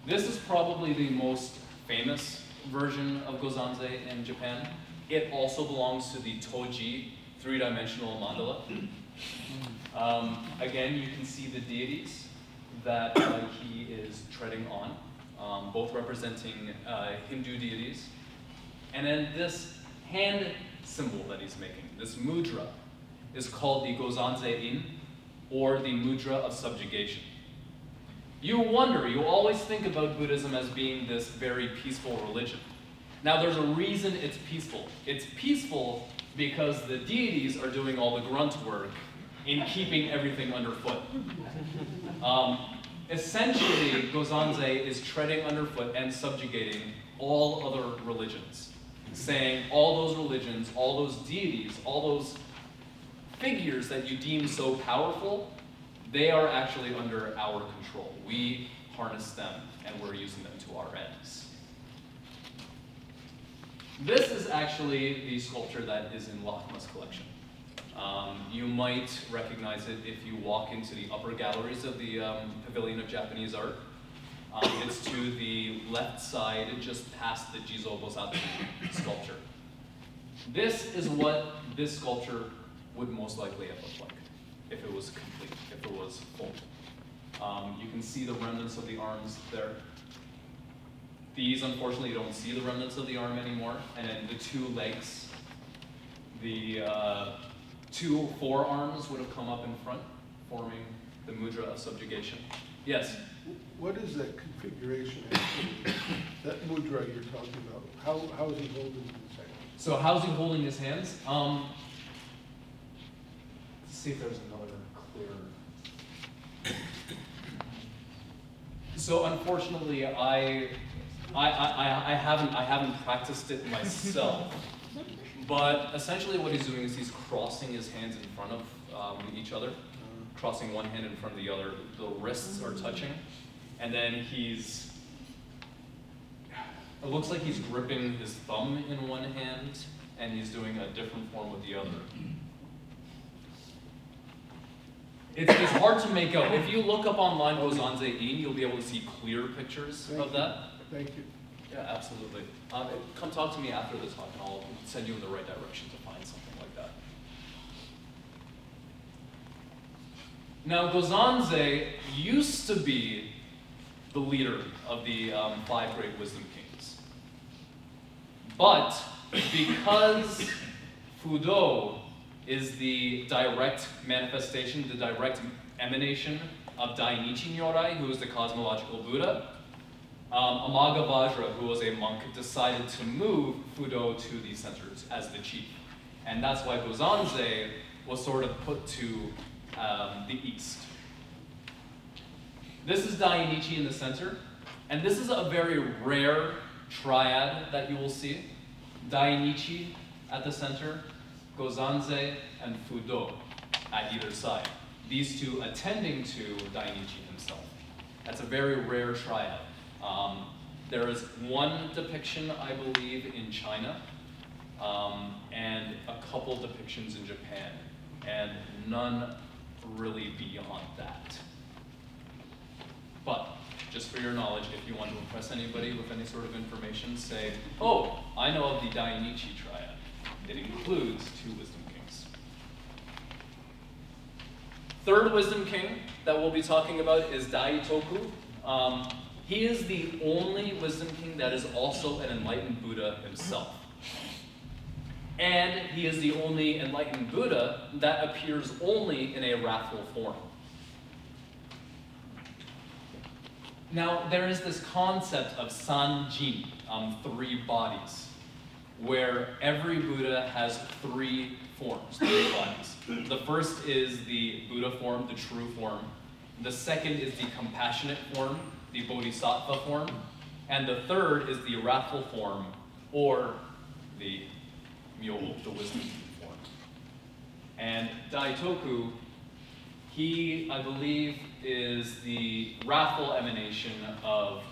This is probably the most famous version of Gozanze in Japan. It also belongs to the Toji three-dimensional mandala. Again, you can see the deities that he is treading on, both representing Hindu deities. And then this hand symbol that he's making, this mudra, is called the Gozanze-in, or the Mudra of Subjugation. You wonder, you always think about Buddhism as being this very peaceful religion. Now there's a reason it's peaceful. It's peaceful because the deities are doing all the grunt work in keeping everything underfoot. Essentially, Gozanze is treading underfoot and subjugating all other religions, saying all those religions, all those deities, all those figures that you deem so powerful, they are actually under our control. We harness them and we're using them to our ends. This is actually the sculpture that is in Lakma's collection. You might recognize it if you walk into the upper galleries of the Pavilion of Japanese Art. It's to the left side, just past the Jizo Bosatsu sculpture. This is what this sculpture would most likely have looked like if it was complete, if it was full. You can see the remnants of the arms there. These, unfortunately, you don't see the remnants of the arm anymore. And then the two legs, the two forearms would have come up in front, forming the Mudra of Subjugation. Yes? What is that configuration actually? That mudra you're talking about, how is he holding his hands? So how's he holding his hands? Let's see if there's another clear. So unfortunately, I haven't practiced it myself. But essentially what he's doing is he's crossing his hands in front of each other, crossing one hand in front of the other. The wrists are touching. And then it looks like he's gripping his thumb in one hand, and he's doing a different form with the other. It's hard to make out. If you look up online Gozanze-in, you'll be able to see clear pictures of that. Thank you. Yeah, absolutely. Come talk to me after the talk, and I'll send you in the right direction to find something like that. Now, Gozanze used to be the leader of the 5 great wisdom kings. But because Fudo is the direct manifestation, the direct emanation of Dainichi Nyorai, who is the cosmological Buddha, Amagavajra, who was a monk, decided to move Fudo to the center as the chief. And that's why Gozanze was sort of put to the east. This is Dainichi in the center, and this is a very rare triad that you will see. Dainichi at the center, Gozanze, and Fudo at either side. These two attending to Dainichi himself. That's a very rare triad. There is one depiction, I believe, in China, and a couple depictions in Japan, and none really beyond that. But, just for your knowledge, if you want to impress anybody with any sort of information, say, oh, I know of the Dainichi triad. It includes 2 wisdom kings. Third wisdom king that we'll be talking about is Daitoku. He is the only wisdom king that is also an enlightened Buddha himself. And he is the only enlightened Buddha that appears only in a wrathful form. Now, there is this concept of Sanjin, 3 bodies, where every Buddha has 3 forms, 3 bodies. The first is the Buddha form, the true form. The second is the compassionate form, the Bodhisattva form. And the third is the wrathful form, or the Myo-o, the wisdom form. And Daitoku, he, I believe, is the wrathful emanation of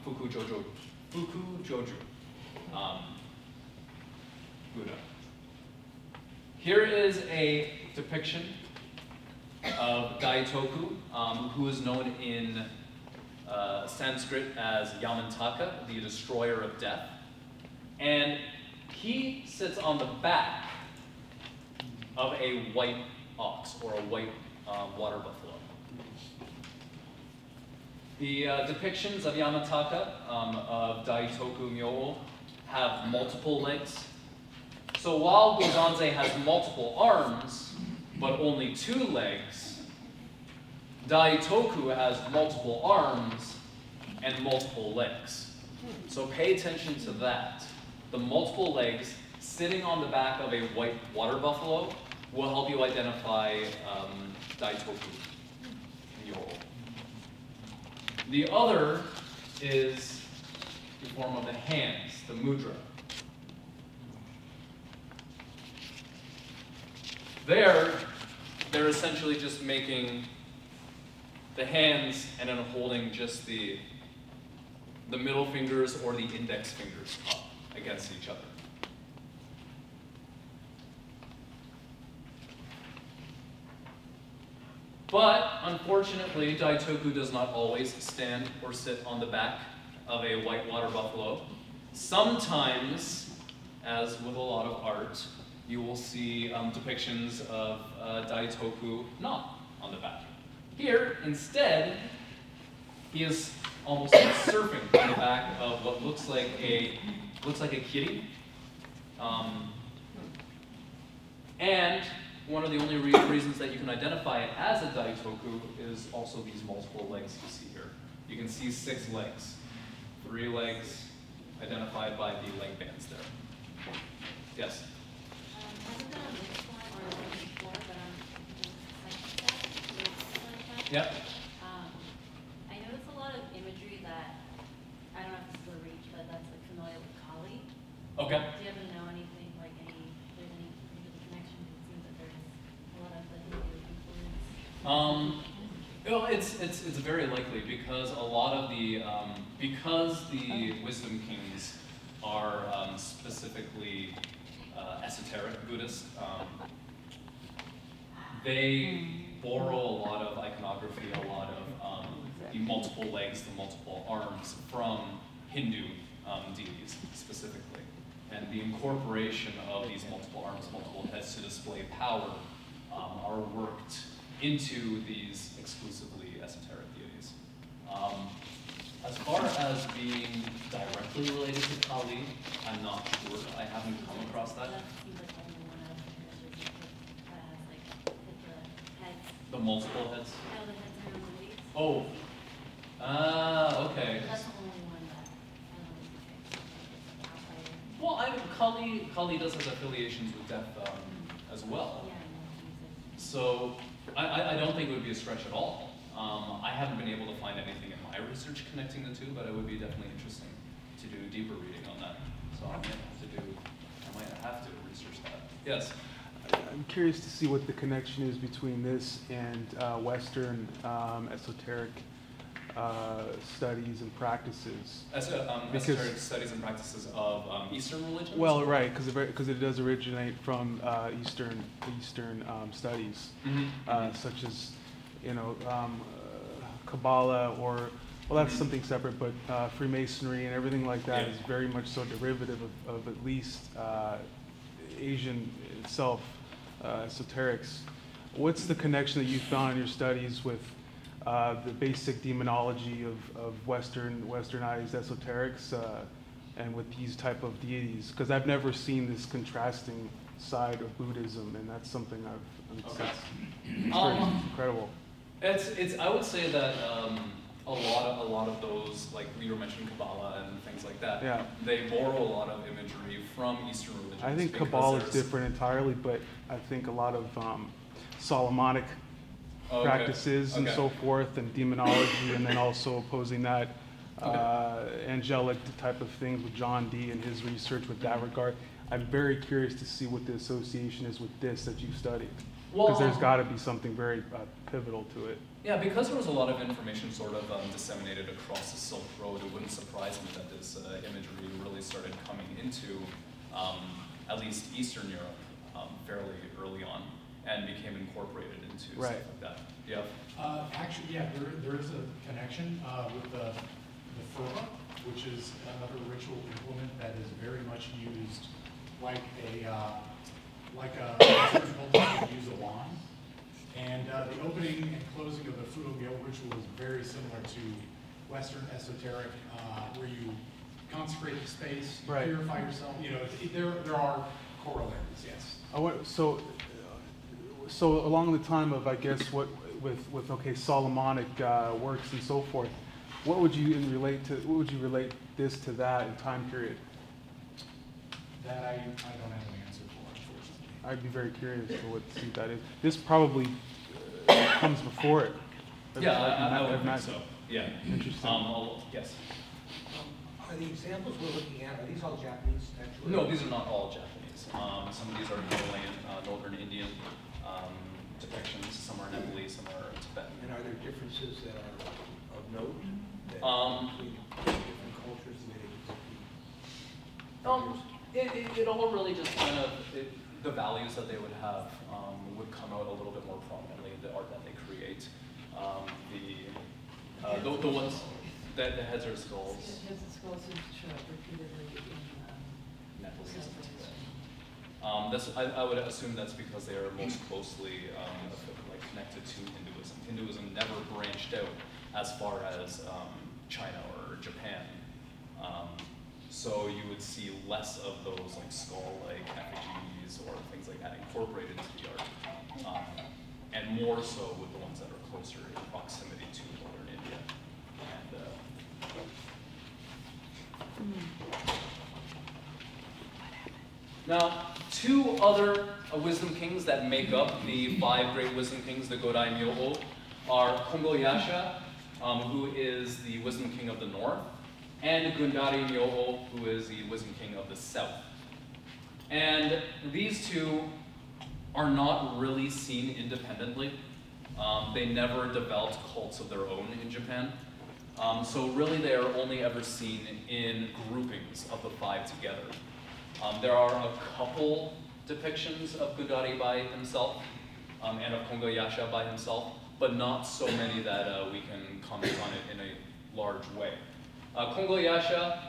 Fuku-joju Buddha. Here is a depiction of Daitoku, who is known in Sanskrit as Yamantaka, the destroyer of death. And he sits on the back of a white ox or a white water buffalo. The depictions of Yamantaka, of Daitoku Myo-o, have multiple legs. So while Gozanze has multiple arms, but only 2 legs, Daitoku has multiple arms and multiple legs. So pay attention to that. The multiple legs sitting on the back of a white water buffalo will help you identify Daitoku Myo-o. The other is the form of the hands, the mudra. They're essentially just making the hands and then holding just the middle fingers or the index fingers up against each other. But unfortunately, Daitoku does not always stand or sit on the back of a white water buffalo. Sometimes, as with a lot of art, you will see depictions of Daitoku not on the back. Here, instead, he is almost like surfing on the back of what looks like a kitty. And one of the only reasons that you can identify it as a Daitoku is also these multiple legs you see here. You can see 6 legs, 3 legs identified by the leg bands there. Yes? Yeah. I notice a lot of imagery that, I don't know if this is a reach, but that's like familiar with Kali. Okay. Do you happen to know anything, like there's any particular connection? It seems that there's a lot of the Hindu influence. Well, it's very likely because a lot of the because the wisdom kings are specifically esoteric Buddhist. They borrow a lot of iconography, a lot of the multiple legs, the multiple arms from Hindu deities specifically. And the incorporation of these multiple arms, multiple heads to display power are worked into these exclusively esoteric deities. As far as being directly related to Kali, I'm not sure. I haven't come across that. That seems like only one of the images that has like the heads. The multiple heads? No, the heads are on the leaves. Oh. Okay. That's the only one that I don't know if it's Well, Kali does have affiliations with death as well. Yeah, I know. So I don't think it would be a stretch at all. I haven't been able to find anything in my research connecting the two, but it would be definitely interesting to do deeper reading on that. So I might have to research that. Yes? I'm curious to see what the connection is between this and Western esoteric studies and practices. Esoteric studies and practices of Eastern religions? Well, right, because it does originate from Eastern studies, such as Kabbalah or, well, that's something separate, but Freemasonry and everything like that is very much so derivative of at least Asian itself, esoterics. What's the connection that you found in your studies with the basic demonology of westernized esoterics and with these type of deities? Because I've never seen this contrasting side of Buddhism, and that's something it's very incredible. I would say that a lot of those, like you were mentioning Kabbalah and things like that, they borrow a lot of imagery from Eastern religions. I think Kabbalah is different entirely, but I think a lot of Solomonic practices and so forth, and demonology, and then also opposing that angelic type of things with John Dee and his research with that regard. I'm very curious to see what the association is with this that you've studied. Because there's got to be something very pivotal to it. Yeah, because there was a lot of information sort of disseminated across the Silk Road, it wouldn't surprise me that this imagery really started coming into at least Eastern Europe fairly early on. and became incorporated into stuff Right. like that. Yeah. Actually, yeah, there is a connection with the furba, which is another ritual implement that is very much used like a Western culture would use a wand. And the opening and closing of the Fudo-Myo ritual is very similar to Western esoteric, where you consecrate the space, you Right. purify yourself. You know, there are corollaries, yes. So along the time of, I guess, with okay, Solomonic works and so forth, what would you relate this to that in time period? That I don't have an answer for, unfortunately. I'd be very curious to see that is. This probably comes before it. Yeah, I would think imagine. so. Yeah. Interesting. Yes. Are the examples we're looking at, are these all Japanese actually? No, these are not all Japanese. Some of these are Himalayan, northern Indian depictions. Some are Nepalese, some are Tibetan. And are there differences that are of note that between different cultures, the way they execute? It all really just kind of, the values that they would have would come out a little bit more prominently in the art that they create. The ones, the heads or skulls. Heads and skulls is shown repeatedly in Nepalese and South Tibet. I would assume that's because they are most closely like connected to Hinduism. Hinduism never branched out as far as China or Japan. So you would see less of those like skull-like effigies or things like that incorporated into the art, and more so with the ones that are closer in proximity to northern India. Now, two other wisdom kings that make up the 5 great wisdom kings, the Godai Myo-o, are Kongo-Yasha, who is the wisdom king of the north, and Gundari Myo-o, who is the wisdom king of the south. And these two are not really seen independently. They never developed cults of their own in Japan. So really they are only ever seen in groupings of the 5 together. There are a couple depictions of Gundari by himself and of Kongo-Yasha by himself, but not so many that we can comment on it in a large way. Kongo-Yasha,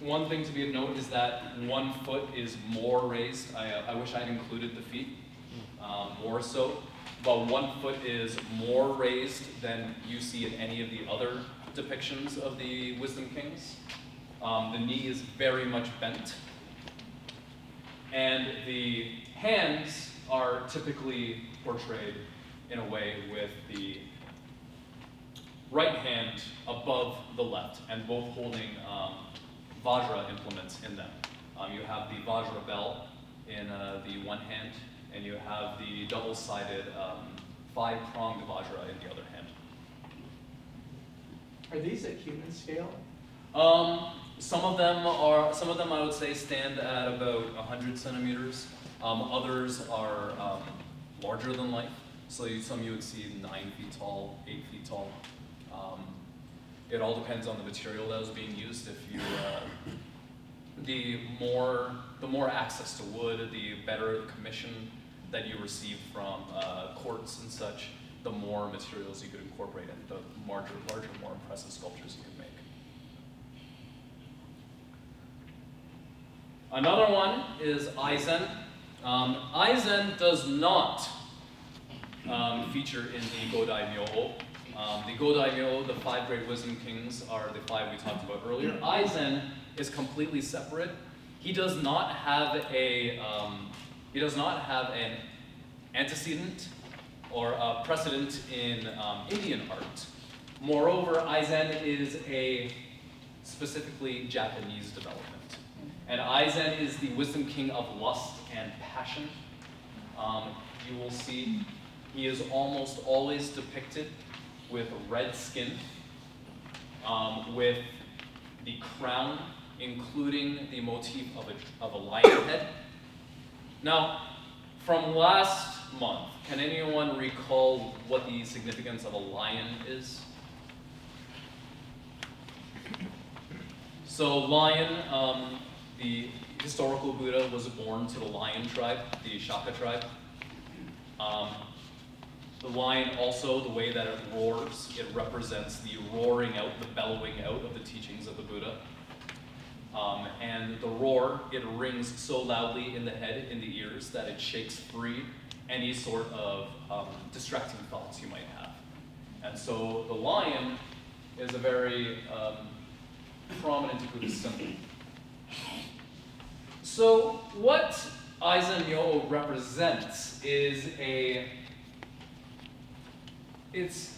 one thing to be of note is that 1 foot is more raised. I wish I had included the feet more so, but 1 foot is more raised than you see in any of the other depictions of the wisdom kings. The knee is very much bent, and the hands are typically portrayed in a way with the right hand above the left, and both holding Vajra implements in them. You have the Vajra bell in the one hand, and you have the double-sided 5-pronged Vajra in the other hand. Are these at human scale? Some of them I would say stand at about 100 centimeters. Others are larger than life. So some you would see 9 feet tall, 8 feet tall. It all depends on the material that was being used. If you, the more access to wood, the better the commission that you received from courts and such, the more materials you could incorporate and the larger, more impressive sculptures you could make. Another one is Aizen. Aizen does not feature in the Godai Myo-o. The Godai Myo-o, the 5 great wisdom kings, are the 5 we talked about earlier. Aizen is completely separate. He does not have an antecedent or a precedent in Indian art. Moreover, Aizen is a specifically Japanese development. And Aizen is the wisdom king of lust and passion. You will see he is almost always depicted with red skin, with the crown, including the motif of a lion head. Now, from last month, can anyone recall what the significance of a lion is? So lion, historical Buddha was born to the lion tribe, the Shaka tribe. The lion also, the way that it roars, it represents the roaring out, the bellowing out of the teachings of the Buddha. And the roar, it rings so loudly in the head, in the ears, that it shakes free any sort of distracting thoughts you might have. And so the lion is a very prominent Buddhist symbol. So what Aizen Myo-o represents is it's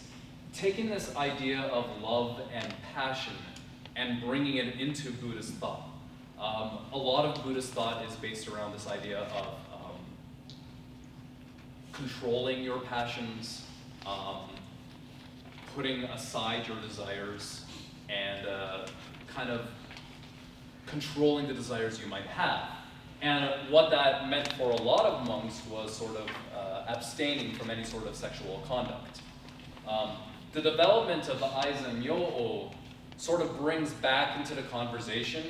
taking this idea of love and passion and bringing it into Buddhist thought. A lot of Buddhist thought is based around this idea of controlling your passions, putting aside your desires, and kind of controlling the desires you might have. And what that meant for a lot of monks was sort of abstaining from any sort of sexual conduct. The development of the Aizen Myo-o sort of brings back into the conversation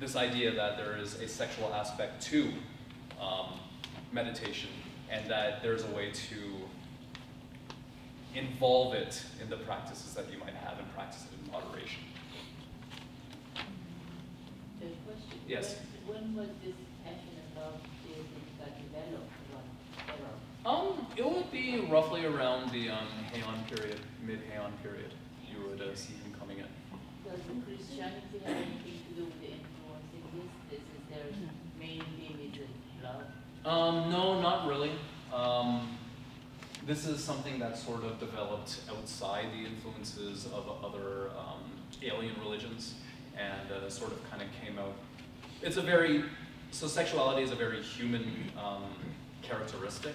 this idea that there is a sexual aspect to meditation, and that there's a way to involve it in the practices that you might have and practice it in moderation. The question, Yes. when was this passion about this that developed? It would be roughly around the Heian period, mid-Heian period. You would see him coming in. Does Christianity have anything to do with the influencing this? Is their main theme is love? No, not really. This is something that sort of developed outside the influences of other alien religions, and sort of kind of came out. So sexuality is a very human characteristic,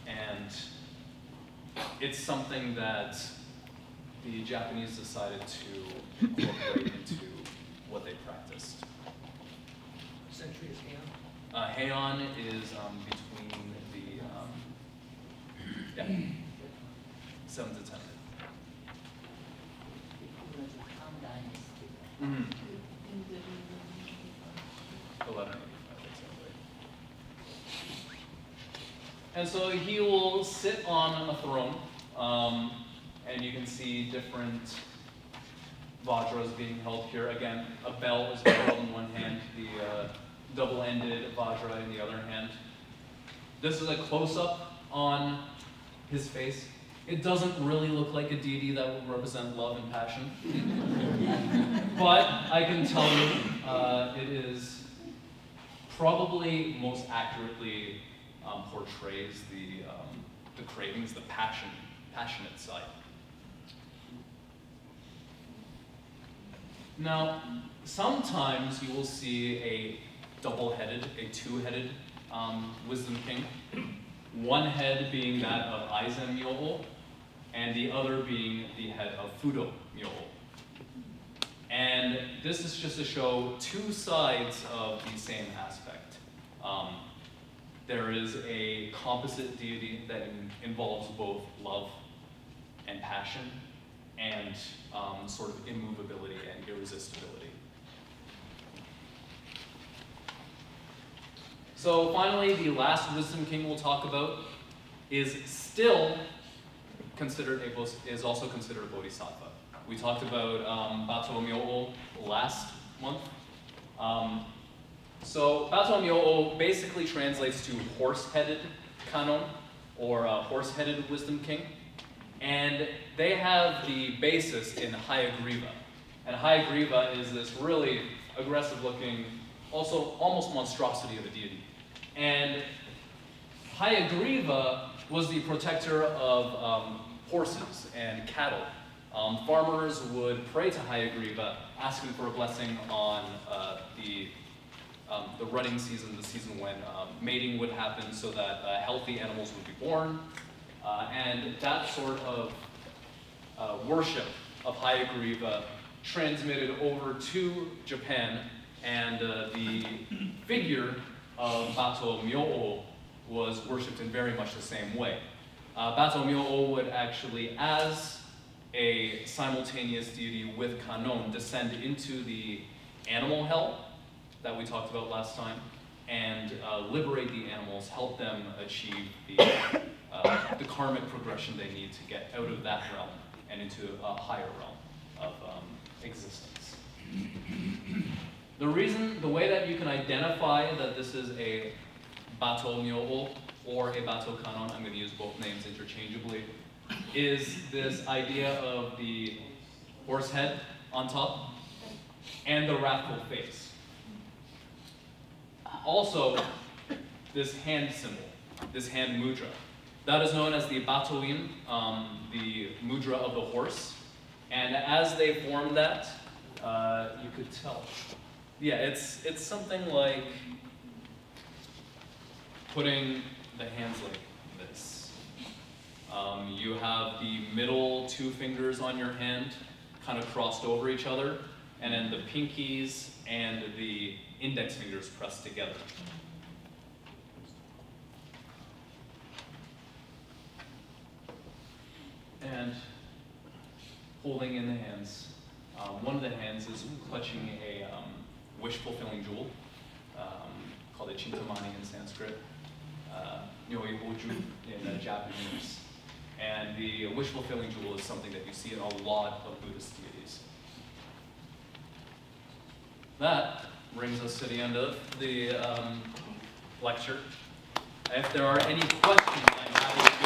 and it's something that the Japanese decided to incorporate into what they practiced. Century is Heian. Heian is between the 7 to 10. Mm-hmm. 1185, exactly. And so he will sit on a throne, and you can see different vajras being held here. Again, a bell is held in one hand, the double-ended vajra in the other hand. This is a close-up on his face. It doesn't really look like a deity that would represent love and passion. But I can tell you, it is probably most accurately portrays the cravings, the passionate side. Now, sometimes you will see a double-headed, a two-headed wisdom king. One head being that of Aizen Myo-o, and the other being the head of Fudo Myo-o. And this is just to show two sides of the same aspect. There is a composite deity that involves both love and passion, and sort of immovability and irresistibility. So finally, the last wisdom king we'll talk about is also considered a bodhisattva. We talked about Bato Myo-o last month. So Bato Myo-o basically translates to horse-headed kanon, or horse-headed wisdom king. And they have the basis in Hayagriva. And Hayagriva is this really aggressive-looking, also almost monstrosity of a deity. And Hayagriva was the protector of horses and cattle. Farmers would pray to Hayagriva, asking for a blessing on the rutting season, the season when mating would happen so that healthy animals would be born. And that sort of worship of Hayagriva transmitted over to Japan, and the figure of Bato Myo-o was worshipped in very much the same way. Bato Myo-o would actually, as a simultaneous deity with kanon descend into the animal hell that we talked about last time, and liberate the animals, help them achieve the karmic progression they need to get out of that realm and into a higher realm of existence. The way that you can identify that this is a Bato Myo-o or a Bato Kanon, I'm going to use both names interchangeably, is this idea of the horse head on top and the wrathful face. Also, this hand symbol, this hand mudra. That is known as the Batoin, the mudra of the horse. And as they form that, you could tell. Yeah, it's something like putting the hands like this. You have the middle two fingers on your hand kind of crossed over each other, and then the pinkies and the index fingers pressed together. And holding in the hands. One of the hands is clutching a wish-fulfilling jewel, called a chintamani in Sanskrit, Myo-o-ju in Japanese. And the wish-fulfilling jewel is something that you see in a lot of Buddhist deities. That brings us to the end of the lecture. If there are any questions, I'm happy to